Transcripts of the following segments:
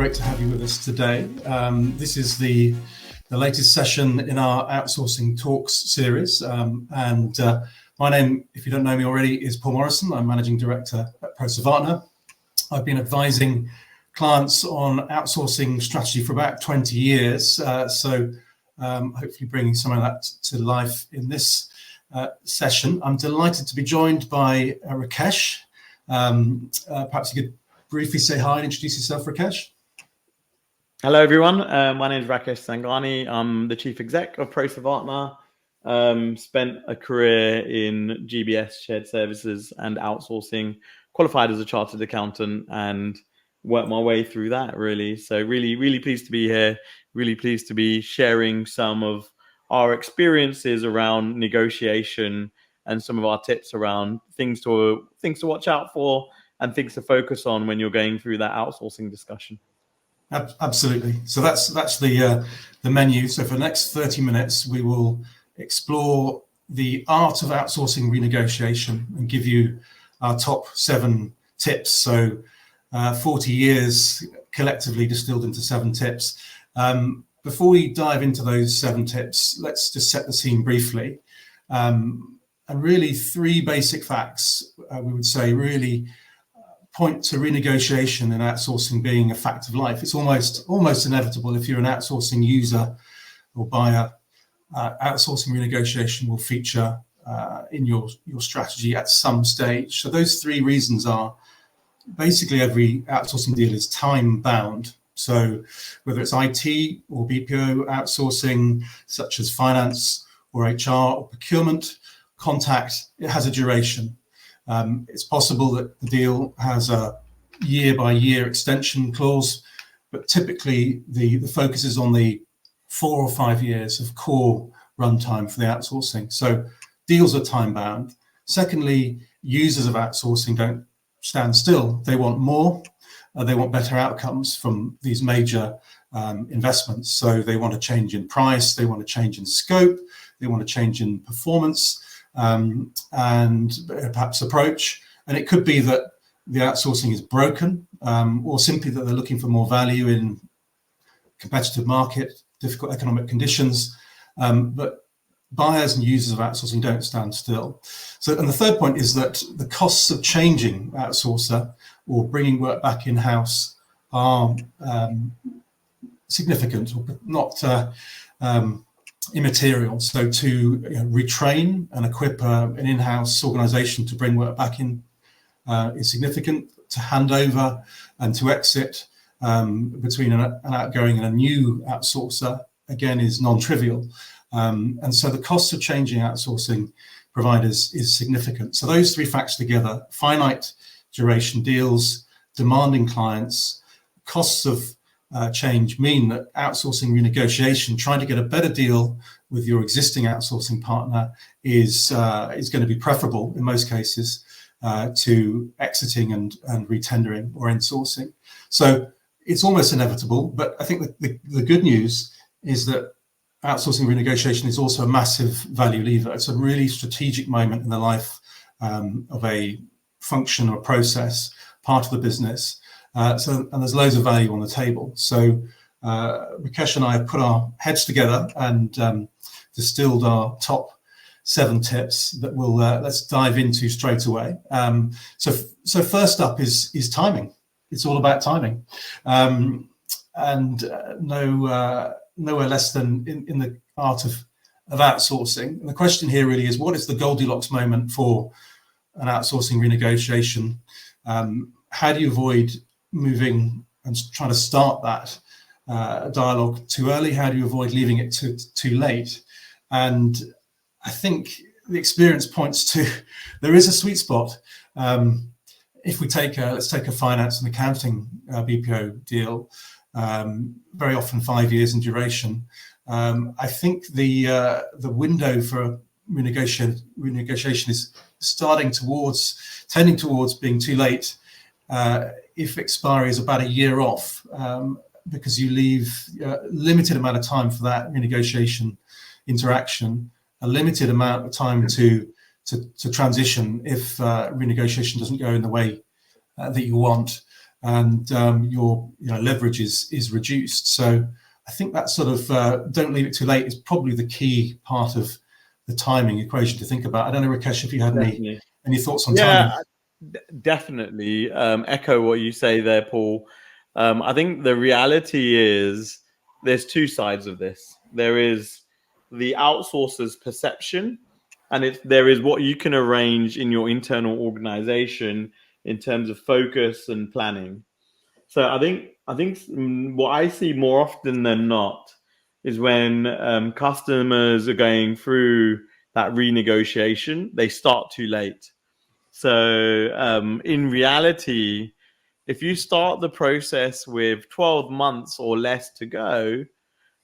great to have you with us today. This is the latest session in our Outsourcing Talks series. My name, if you don't know me already, is Paul Morrison. I'm Managing Director at Proservana. I've been advising clients on outsourcing strategy for about 20 years. Hopefully bringing some of that to life in this session. I'm delighted to be joined by Rakesh. Perhaps you could briefly say hi and introduce yourself, Rakesh. Hello, everyone. My name is Rakesh Sangani. I'm the Chief Exec of Proservana. Spent a career in GBS, shared services and outsourcing, qualified as a chartered accountant and worked my way through that, really. So really pleased to be here. Really pleased to be sharing some of our experiences around negotiation and some of our tips around things to watch out for and things to focus on when you're going through that outsourcing discussion. Absolutely. So that's the menu. So for the next 30 minutes, we will explore the art of outsourcing renegotiation and give you our top 7 tips. So 40 years collectively distilled into 7 tips. Before we dive into those 7 tips, let's just set the scene briefly. And really 3 basic facts, we would say, really point to renegotiation and outsourcing being a fact of life. It's almost inevitable if you're an outsourcing user or buyer. Outsourcing renegotiation will feature in your strategy at some stage. So those 3 reasons are basically every outsourcing deal is time bound. So whether it's IT or BPO outsourcing, such as finance or HR or procurement, contact, it has a duration. It's possible that the deal has a year-by-year extension clause, but typically the focus is on the 4 or 5 years of core runtime for the outsourcing. So deals are time-bound. Secondly, users of outsourcing don't stand still. They want more. They want better outcomes from these major investments. So they want a change in price. They want a change in scope. They want a change in performance. And perhaps approach. And it could be that the outsourcing is broken, or simply that they're looking for more value in competitive market, difficult economic conditions. But buyers and users of outsourcing don't stand still. So, and the third point is that the costs of changing outsourcer or bringing work back in-house are significant, or not immaterial. So to retrain and equip an in-house organization to bring work back in is significant. To hand over and to exit between an outgoing and a new outsourcer, again, is non-trivial. And so the cost of changing outsourcing providers is significant. So those 3 facts together, finite duration deals, demanding clients, costs of change, mean that outsourcing renegotiation, trying to get a better deal with your existing outsourcing partner, is going to be preferable in most cases to exiting and retendering or insourcing. So it's almost inevitable, but I think that the good news is that outsourcing renegotiation is also a massive value lever. It's a really strategic moment in the life of a function or process, part of the business. And there's loads of value on the table. So Rakesh and I have put our heads together and distilled our top 7 tips that we'll let's dive into straight away. So first up is timing. It's all about timing, and nowhere less than in the art of outsourcing. And the question here really is, what is the Goldilocks moment for an outsourcing renegotiation? How do you avoid moving and trying to start that dialogue too early? How do you avoid leaving it too late? And I think the experience points to there is a sweet spot. If we let's take a finance and accounting BPO deal, very often 5 years in duration. I think the window for renegotiation is tending towards being too late. If expiry is about a year off, because you leave a limited amount of time for that renegotiation interaction, a limited amount of time to transition if renegotiation doesn't go in the way that you want. and your leverage is reduced. So I think that sort of don't leave it too late is probably the key part of the timing equation to think about. I don't know, Rakesh, if you had any thoughts on timing. Definitely echo what you say there, Paul. I think the reality is there's two sides of this. There is the outsourcer's perception, and there is what you can arrange in your internal organization in terms of focus and planning. So I think what I see more often than not is when customers are going through that renegotiation, they start too late. So in reality, if you start the process with 12 months or less to go,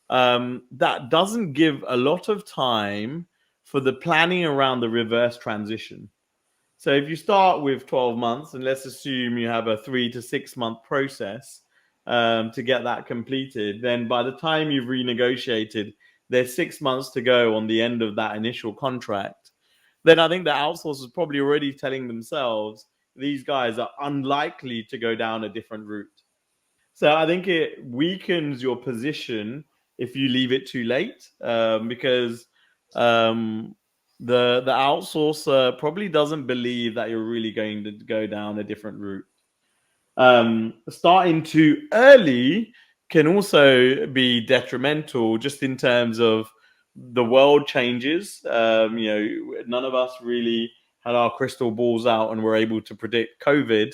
that doesn't give a lot of time for the planning around the reverse transition. So if you start with 12 months, and let's assume you have a 3 to 6 month process to get that completed, then by the time you've renegotiated, there's 6 months to go on the end of that initial contract. Then I think the outsourcer is probably already telling themselves these guys are unlikely to go down a different route. So I think it weakens your position if you leave it too late, because the outsourcer probably doesn't believe that you're really going to go down a different route. Starting too early can also be detrimental, just in terms of the world changes. None of us really had our crystal balls out and were able to predict COVID.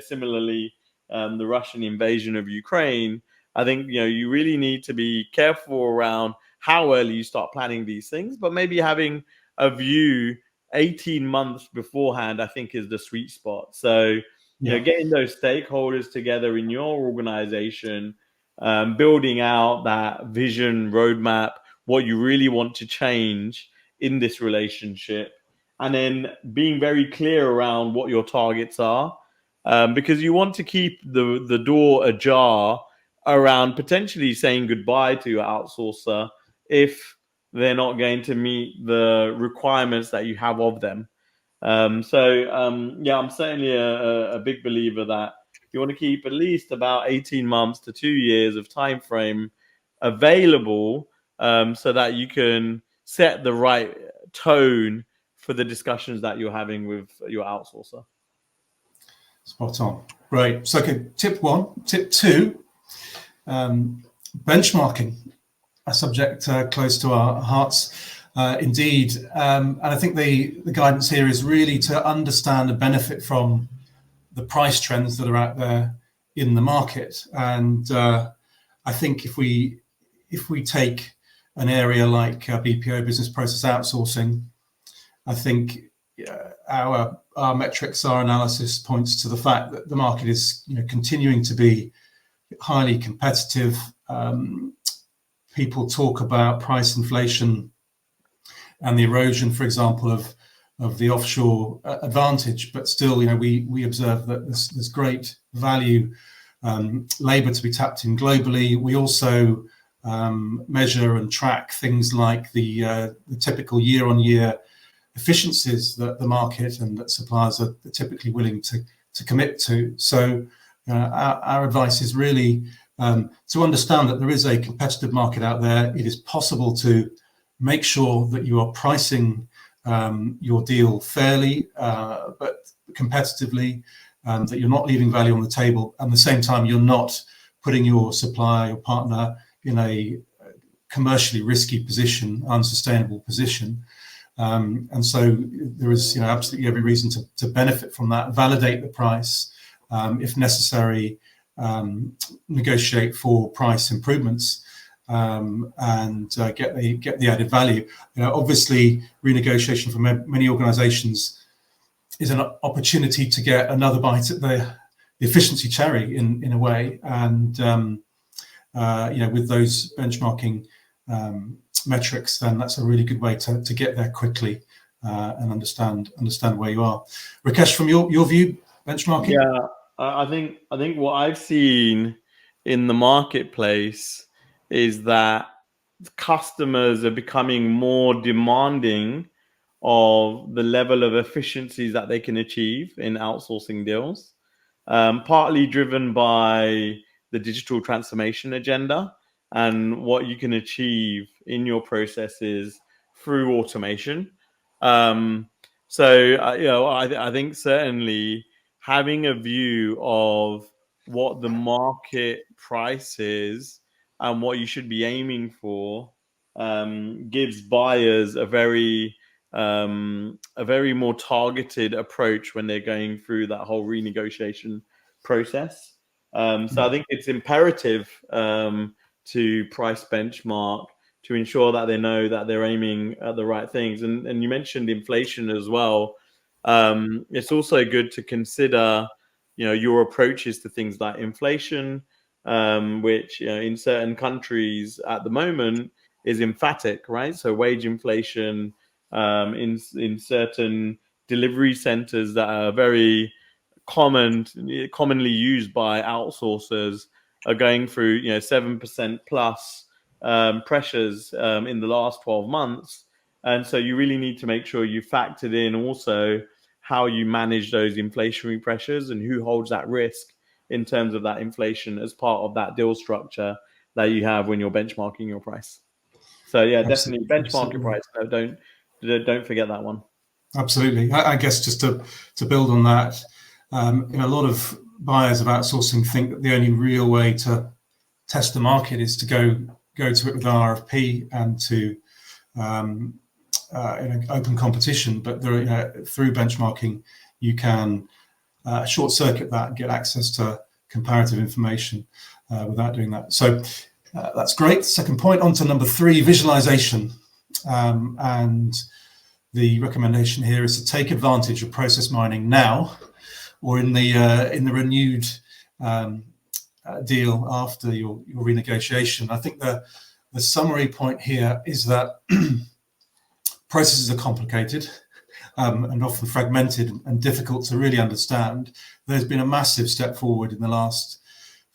Similarly, the Russian invasion of Ukraine. I think you really need to be careful around how early you start planning these things, but maybe having a view 18 months beforehand, I think, is the sweet spot. So, getting those stakeholders together in your organization, building out that vision roadmap, what you really want to change in this relationship, and then being very clear around what your targets are, because you want to keep the door ajar around potentially saying goodbye to your outsourcer if they're not going to meet the requirements that you have of them. I'm certainly a big believer that you want to keep at least about 18 months to 2 years of time frame available, so that you can set the right tone for the discussions that you're having with your outsourcer. Spot on. Great. So, okay, tip one. Tip two, benchmarking, a subject close to our hearts. Indeed, and I think the guidance here is really to understand and benefit from the price trends that are out there in the market. And I think if we take an area like BPO, business process outsourcing, I think our metrics, our analysis points to the fact that the market is continuing to be highly competitive. People talk about price inflation and the erosion, for example, of the offshore advantage, but still, we observe that there's great value labor to be tapped in globally. We also measure and track things like the typical year-on-year efficiencies that the market and that suppliers are typically willing to commit to. So our advice is really to understand that there is a competitive market out there. It is possible to make sure that you are pricing your deal fairly, but competitively, that you're not leaving value on the table. And at the same time, you're not putting your supplier, your partner, in a commercially risky position, unsustainable position. And so there is absolutely every reason to benefit from that, validate the price, if necessary, negotiate for price improvements, and get the added value. Obviously, renegotiation for many organizations is an opportunity to get another bite at the efficiency cherry in a way. And with those benchmarking metrics, then that's a really good way to get there quickly and understand where you are. Rakesh, from your view, benchmarking? Yeah, I think what I've seen in the marketplace is that customers are becoming more demanding of the level of efficiencies that they can achieve in outsourcing deals, partly driven by the digital transformation agenda and what you can achieve in your processes through automation. I think certainly having a view of what the market price is and what you should be aiming for gives buyers a very more targeted approach when they're going through that whole renegotiation process. So I think it's imperative to price benchmark to ensure that they know that they're aiming at the right things. And you mentioned inflation as well. It's also good to consider, your approaches to things like inflation, which in certain countries at the moment is emphatic, right? So wage inflation in certain delivery centers that are very commonly used by outsourcers are going through 7% plus pressures in the last 12 months. And so you really need to make sure you factored in also how you manage those inflationary pressures and who holds that risk in terms of that inflation as part of that deal structure that you have when you're benchmarking your price. So yeah, definitely benchmark your price. No, don't forget that one. Absolutely. I guess just to build on that, a lot of buyers of outsourcing think that the only real way to test the market is to go to it with an RFP and to open competition. But through benchmarking, you can short circuit that and get access to comparative information without doing that. So that's great. Second point, on to number 3, visualization. And the recommendation here is to take advantage of process mining now, or in the renewed deal after your renegotiation. I think the summary point here is that processes are complicated and often fragmented and difficult to really understand. There's been a massive step forward in the last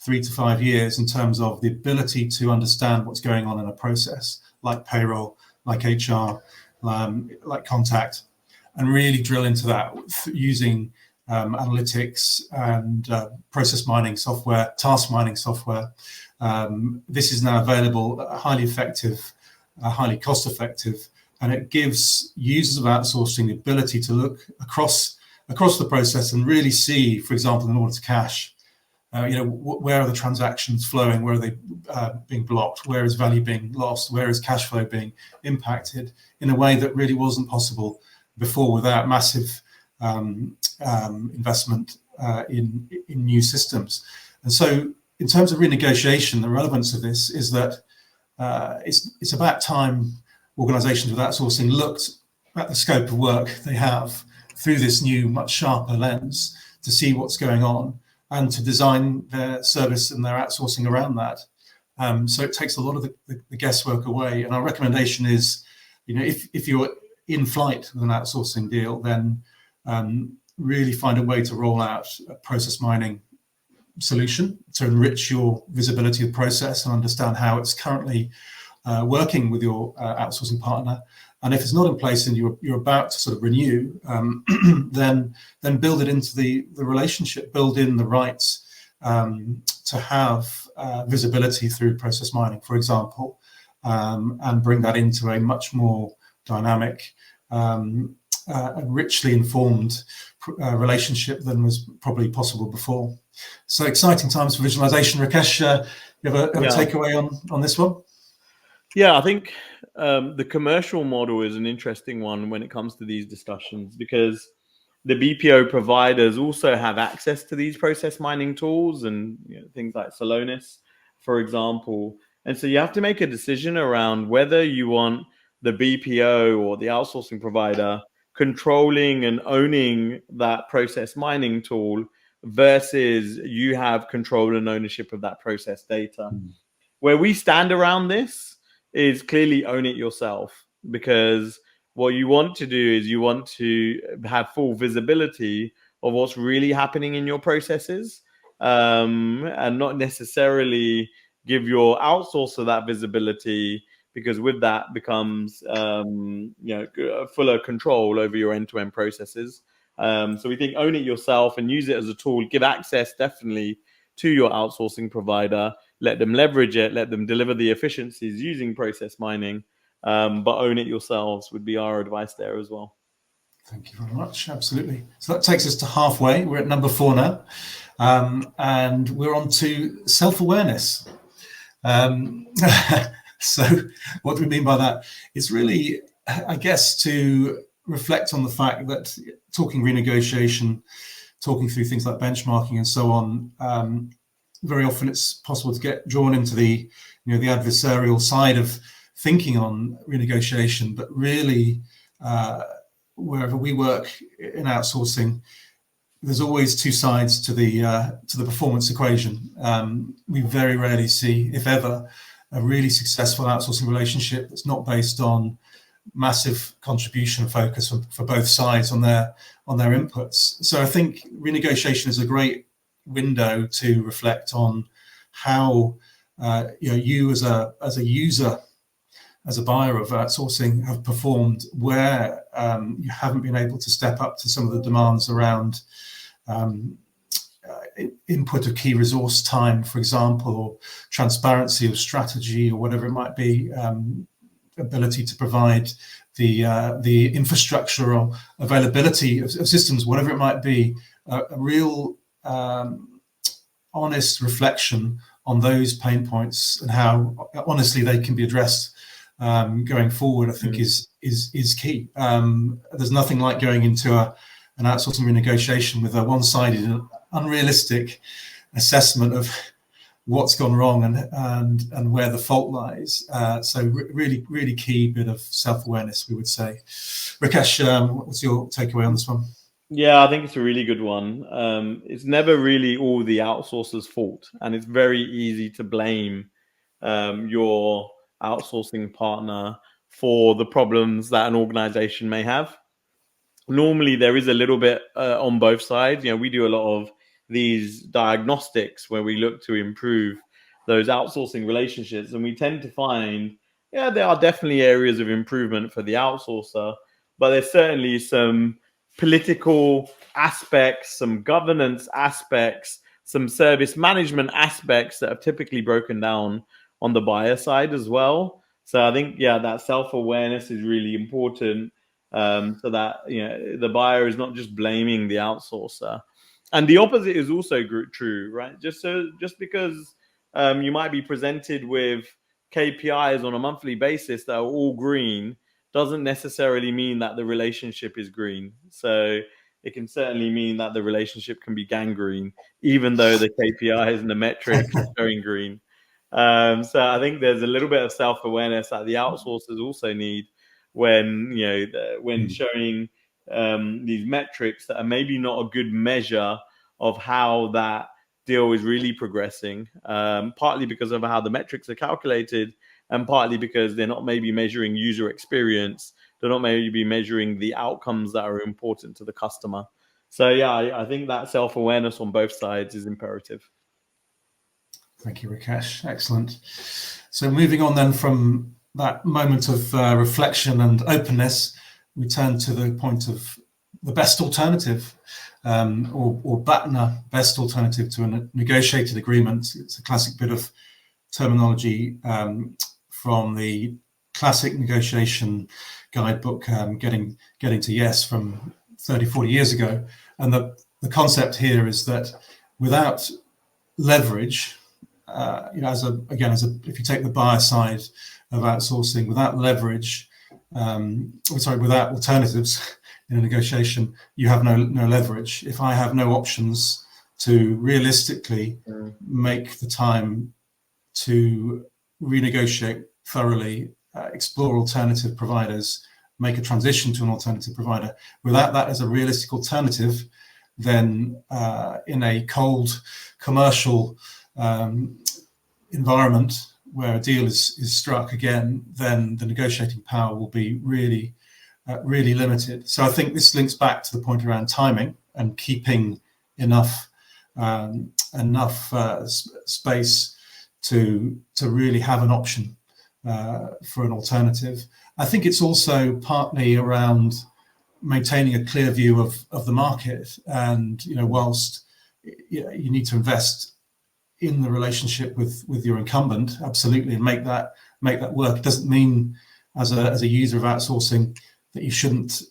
3 to 5 years in terms of the ability to understand what's going on in a process, like payroll, like HR, like contact, and really drill into that using analytics and process mining software, task mining software. This is now available, highly effective, highly cost effective, and it gives users of outsourcing the ability to look across the process and really see, for example, in order to cash, where are the transactions flowing, where are they being blocked, where is value being lost, where is cash flow being impacted in a way that really wasn't possible before without massive investment in new systems. And so in terms of renegotiation, the relevance of this is that it's about time organizations with outsourcing looked at the scope of work they have through this new, much sharper lens to see what's going on and to design their service and their outsourcing around that. So it takes a lot of the guesswork away. And our recommendation is, if you're in flight with an outsourcing deal, then really find a way to roll out a process mining solution to enrich your visibility of process and understand how it's currently working with your outsourcing partner. And if it's not in place and you're about to sort of renew, then build it into the relationship, build in the rights to have visibility through process mining, for example, and bring that into a much more dynamic, richly informed relationship than was probably possible before. So exciting times for visualization. Rakesh, you have a takeaway on this one? Yeah, I think the commercial model is an interesting one when it comes to these discussions, because the BPO providers also have access to these process mining tools and things like Solonis, for example. And so you have to make a decision around whether you want the BPO or the outsourcing provider controlling and owning that process mining tool versus you have control and ownership of that process data. Where we stand around this is clearly own it yourself, because what you want to do is you want to have full visibility of what's really happening in your processes, and not necessarily give your outsourcer that visibility because with that becomes fuller control over your end-to-end processes. So we think own it yourself and use it as a tool. Give access definitely to your outsourcing provider. Let them leverage it. Let them deliver the efficiencies using process mining. But own it yourselves would be our advice there as well. Thank you very much. Absolutely. So that takes us to halfway. We're at number 4 now. And we're on to self-awareness. So what do we mean by that? It's really, I guess, to reflect on the fact that talking renegotiation, talking through things like benchmarking and so on, very often it's possible to get drawn into the adversarial side of thinking on renegotiation, but really, wherever we work in outsourcing, there's always two sides to the performance equation. We very rarely see, if ever, a really successful outsourcing relationship that's not based on massive contribution focus for both sides on their inputs. So I think renegotiation is a great window to reflect on how you as a user, as a buyer of outsourcing, have performed where you haven't been able to step up to some of the demands around input of key resource time, for example, or transparency of strategy, or whatever it might be, ability to provide the infrastructure or availability of systems, whatever it might be, a real honest reflection on those pain points and how honestly they can be addressed going forward, I think is key. There's nothing like going into an outsourcing renegotiation with a one-sided, unrealistic assessment of what's gone wrong and where the fault lies. So really key bit of self-awareness, we would say. Rakesh, what's your takeaway on this one? Yeah, I think it's a really good one. It's never really all the outsourcer's fault, and it's very easy to blame your outsourcing partner for the problems that an organization may have. Normally, there is a little bit on both sides. We do a lot of these diagnostics where we look to improve those outsourcing relationships, and we tend to find, there are definitely areas of improvement for the outsourcer, but there's certainly some political aspects, some governance aspects, some service management aspects that have typically broken down on the buyer side as well. So I think, that self-awareness is really important, so that the buyer is not just blaming the outsourcer. And the opposite is also true, right? Just because you might be presented with KPIs on a monthly basis that are all green doesn't necessarily mean that the relationship is green. So it can certainly mean that the relationship can be gangrene, even though the KPIs and the metrics are showing green. So I think there's a little bit of self-awareness that the outsourcers also need when showing these metrics that are maybe not a good measure of how that deal is really progressing, partly because of how the metrics are calculated, and partly because they're not maybe measuring user experience. They're not maybe measuring the outcomes that are important to the customer. So I think that self-awareness on both sides is imperative. Thank you, Rakesh. Excellent. So moving on then from that moment of reflection and openness, we turn to the point of the best alternative, or BATNA, best alternative to a negotiated agreement. It's a classic bit of terminology from the classic negotiation guidebook, Getting to Yes, from 30, 40 years ago. And the concept here is that without leverage, if you take the buyer side of outsourcing, without leverage, without alternatives in a negotiation, you have no leverage. If I have no options to realistically make the time to renegotiate thoroughly, explore alternative providers, make a transition to an alternative provider, without that as a realistic alternative, then in a cold commercial environment where a deal is struck again, then the negotiating power will be really limited. So I think this links back to the point around timing and keeping enough space to really have an option for an alternative. I think it's also partly around maintaining a clear view of the market, and whilst you need to invest in the relationship with your incumbent, absolutely, and make that work. It doesn't mean as a user of outsourcing that you shouldn't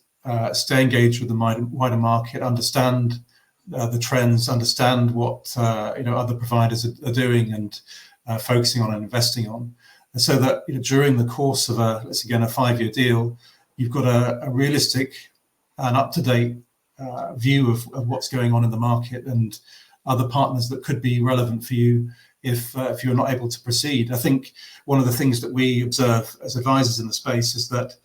stay engaged with the wider market, understand the trends, understand what other providers are doing and focusing on and investing on, and so that during the course of a 5-year deal, you've got a realistic and up-to-date view of what's going on in the market and other partners that could be relevant for you if you're not able to proceed. I think one of the things that we observe as advisors in the space is that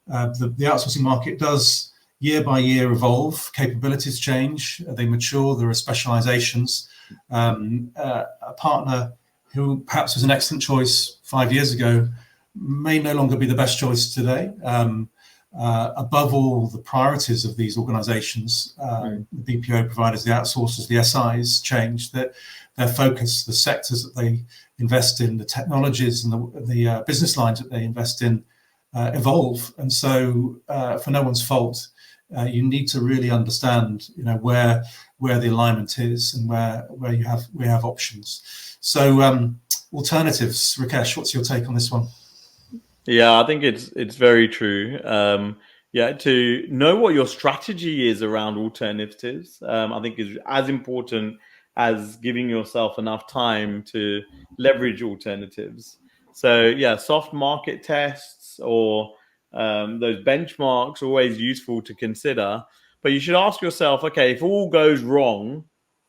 the outsourcing market does year by year evolve. Capabilities change, they mature, there are specializations. A partner who perhaps was an excellent choice 5 years ago may no longer be the best choice today. Above all, the priorities of these organizations, the BPO providers, the outsourcers, the SIs, change, that their focus, the sectors that they invest in, the technologies and the business lines that they invest in evolve. And so for no one's fault, you need to really understand where the alignment is and where we have options. So alternatives, Rakesh, what's your take on this one? Yeah, I think it's very true. To know what your strategy is around alternatives, I think is as important as giving yourself enough time to leverage alternatives. So soft market tests or those benchmarks are always useful to consider. But you should ask yourself, okay, if all goes wrong,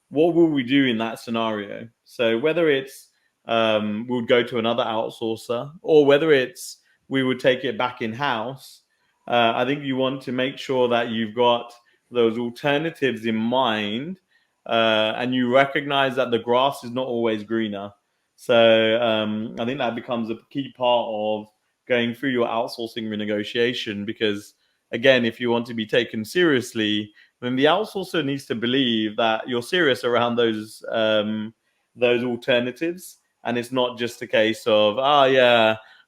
what will we do in that scenario? So whether it's we would go to another outsourcer, or whether it's we would take it back in-house, I think you want to make sure that you've got those alternatives in mind, and you recognize that the grass is not always greener. So I think that becomes a key part of going through your outsourcing renegotiation, because again, if you want to be taken seriously, then the outsourcer needs to believe that you're serious around those alternatives, and it's not just a case of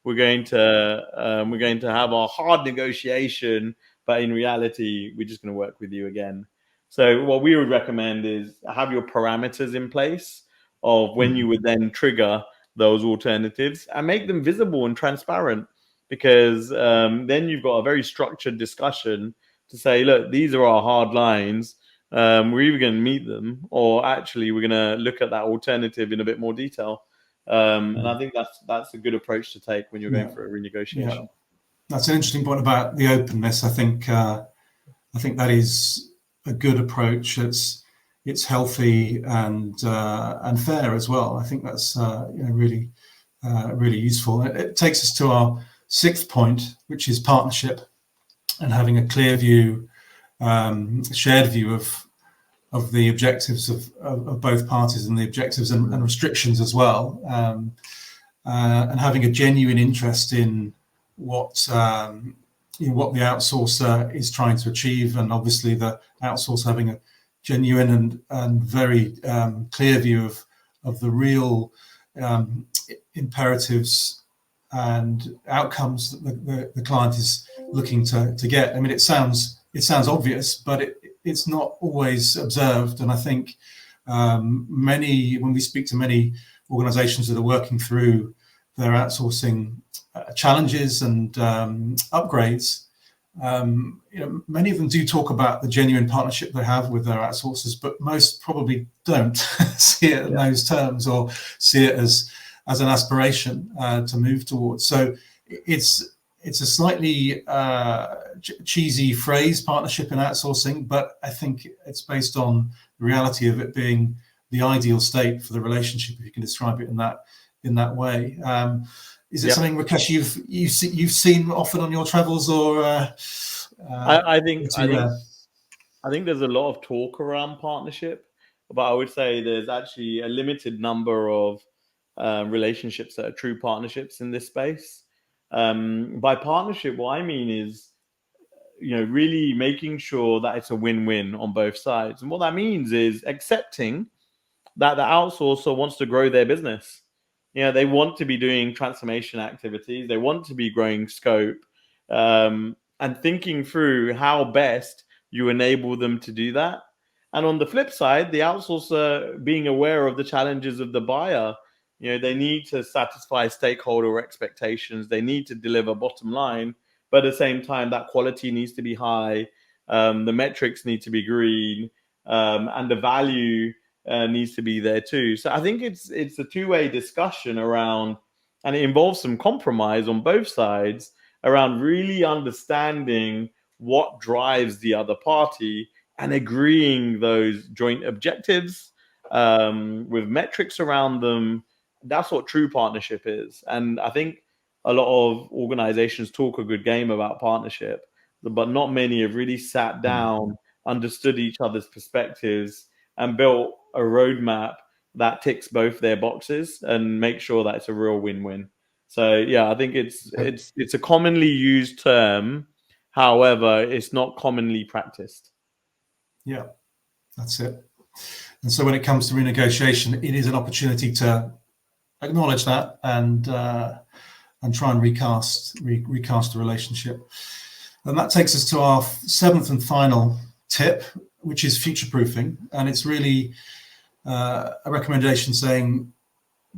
we're going to have a hard negotiation, but in reality, we're just going to work with you again. So what we would recommend is have your parameters in place of when you would then trigger those alternatives and make them visible and transparent, because then you've got a very structured discussion to say, look, these are our hard lines. We're either going to meet them, or actually we're going to look at that alternative in a bit more detail. And I think that's a good approach to take when you're going for a renegotiation. Yeah. That's an interesting point about the openness. I think that is a good approach. It's healthy and fair as well. I think that's really useful. It takes us to our sixth point, which is partnership, and having a clear view, shared view of the objectives of both parties, and the objectives and restrictions as well, and having a genuine interest in what the outsourcer is trying to achieve, and obviously the outsourcer having a genuine and very clear view of the real imperatives and outcomes that the client is looking to get. I mean, it sounds obvious, but it's not always observed. And I think when we speak to many organizations that are working through their outsourcing challenges and upgrades, many of them do talk about the genuine partnership they have with their outsourcers, but most probably don't see it in those terms, or see it as an aspiration to move towards. So it's a slightly cheesy phrase, partnership in outsourcing, but I think it's based on the reality of it being the ideal state for the relationship, if you can describe it in that way. Is it something, Rakesh, you've seen often on your travels, or? I think there's a lot of talk around partnership, but I would say there's actually a limited number of relationships that are true partnerships in this space. By partnership, what I mean is, really making sure that it's a win-win on both sides. And what that means is accepting that the outsourcer wants to grow their business. They want to be doing transformation activities. They want to be growing scope, and thinking through how best you enable them to do that. And on the flip side, the outsourcer being aware of the challenges of the buyer. They need to satisfy stakeholder expectations. They need to deliver bottom line, but at the same time, that quality needs to be high. The metrics need to be green, and the value needs to be there too. So I think it's a two-way discussion around, and it involves some compromise on both sides around really understanding what drives the other party and agreeing those joint objectives with metrics around them. That's what true partnership is. And I think a lot of organizations talk a good game about partnership, but not many have really sat down, understood each other's perspectives, and built a roadmap that ticks both their boxes and make sure that it's a real win-win. So yeah, I think it's a commonly used term. However, it's not commonly practiced. Yeah, that's it. And so when it comes to renegotiation, it is an opportunity to acknowledge that and try and recast the relationship. And that takes us to our seventh and final tip, which is future-proofing. And it's really a recommendation saying,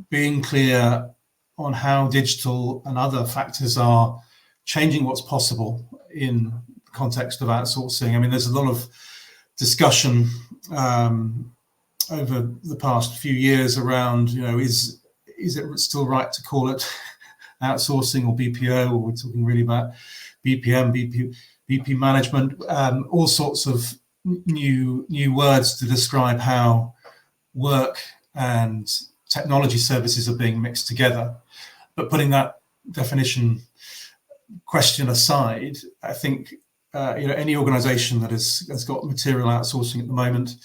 being clear on how digital and other factors are changing what's possible in the context of outsourcing. I mean, there's a lot of discussion over the past few years around, is it still right to call it outsourcing or BPO, or we're talking really about BPM, BP management, all sorts of new words to describe how work and technology services are being mixed together. But putting that definition question aside, I think any organization that has got material outsourcing at the moment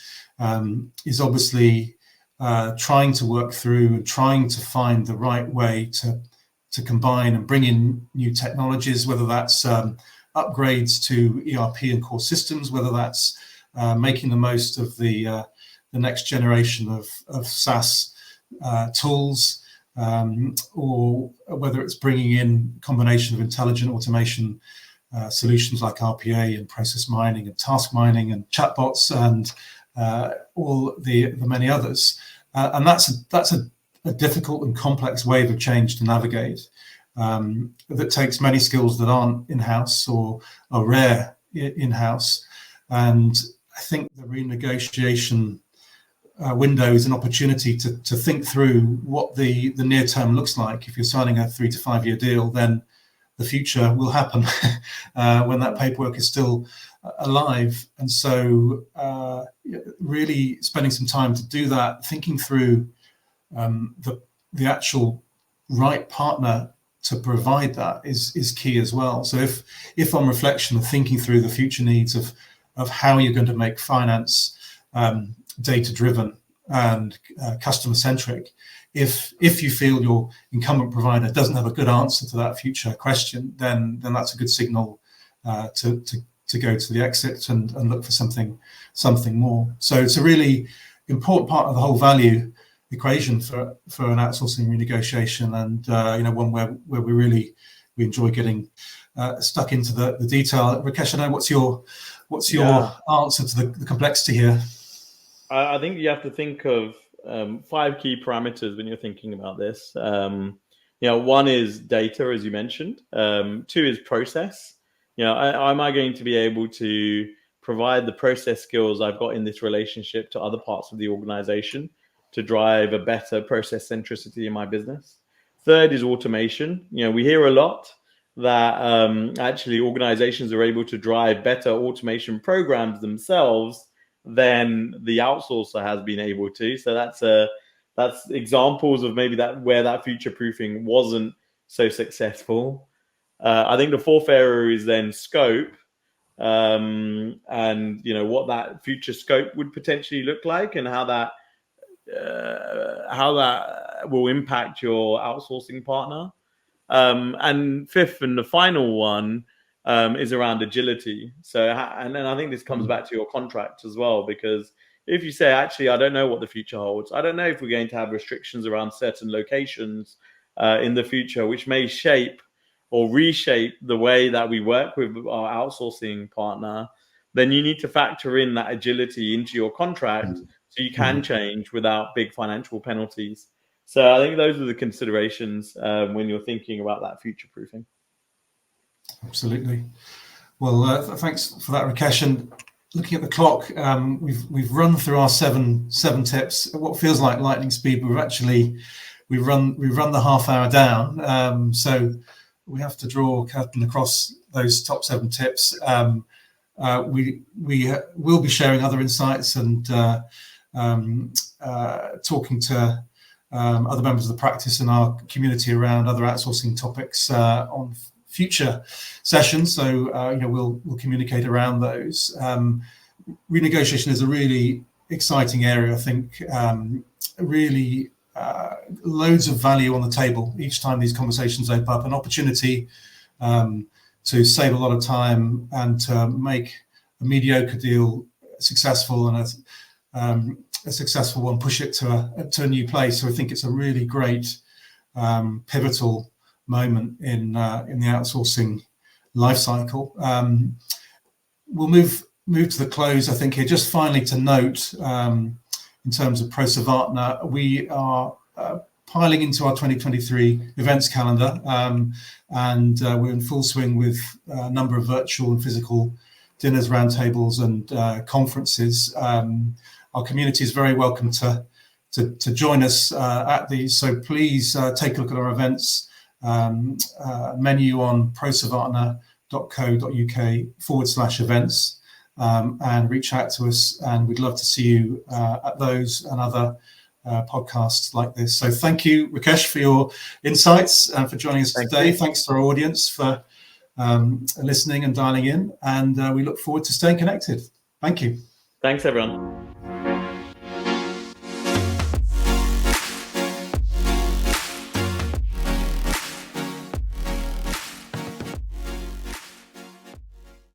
is obviously trying to work through and trying to find the right way to combine and bring in new technologies, whether that's upgrades to ERP and core systems, whether that's making the most of the next generation of SaaS tools, or whether it's bringing in a combination of intelligent automation solutions like RPA and process mining and task mining and chatbots and all the many others. And that's a difficult and complex wave of change to navigate, that takes many skills that aren't in-house or are rare in-house. And I think the renegotiation window is an opportunity to think through what the near term looks like. If you're signing a 3 to 5 year deal, then the future will happen when that paperwork is still alive. And so really spending some time to do that, thinking through the actual right partner to provide that is key as well. So if on reflection of thinking through the future needs of how you're going to make finance data driven and customer centric, if you feel your incumbent provider doesn't have a good answer to that future question, then that's a good signal to go to the exit and look for something more. So it's a really important part of the whole value equation for an outsourcing renegotiation, and one where we enjoy getting stuck into the detail. Rakesh, I know what's your answer to the complexity here? I think you have to think of 5 key parameters when you're thinking about this. One is data, as you mentioned. 2 is process. Am I going to be able to provide the process skills I've got in this relationship to other parts of the organization to drive a better process centricity in my business? 3rd is automation. We hear a lot that actually organizations are able to drive better automation programs themselves than the outsourcer has been able to. So that's examples of maybe where that future proofing wasn't so successful. I think the 4th area is then scope, and what that future scope would potentially look like, and how that will impact your outsourcing partner. And 5th and the final one is around agility. So, and then I think this comes back to your contract as well, because if you say, actually, I don't know what the future holds. I don't know if we're going to have restrictions around certain locations in the future, which may shape or reshape the way that we work with our outsourcing partner, then you need to factor in that agility into your contract so you can change without big financial penalties. So I think those are the considerations when you're thinking about that future proofing. Absolutely. Well, thanks for that, Rakesh. And looking at the clock, we've run through our seven tips. What feels like lightning speed, we've run the half hour down. So we have to draw a curtain across those top 7 tips. We will be sharing other insights and talking to other members of the practice in our community around other outsourcing topics on future sessions. So we'll communicate around those. Renegotiation is a really exciting area. I think really loads of value on the table each time these conversations open up, an opportunity to save a lot of time and to make a mediocre deal successful, and a successful one push it to a new place. So I think it's a really great pivotal moment in the outsourcing life cycle. We'll move to the close, I think, here. Just finally to note, in terms of ProServatna, we are piling into our 2023 events calendar, and we're in full swing with a number of virtual and physical dinners, roundtables, and conferences. Our community is very welcome to join us at these. So please take a look at our events menu on proservatna.co.uk/events, and reach out to us, and we'd love to see you at those and other podcasts like this. So thank you, Rakesh, for your insights and for joining us today. Thanks to our audience for listening and dialing in, and we look forward to staying connected. Thank you. Thanks, everyone.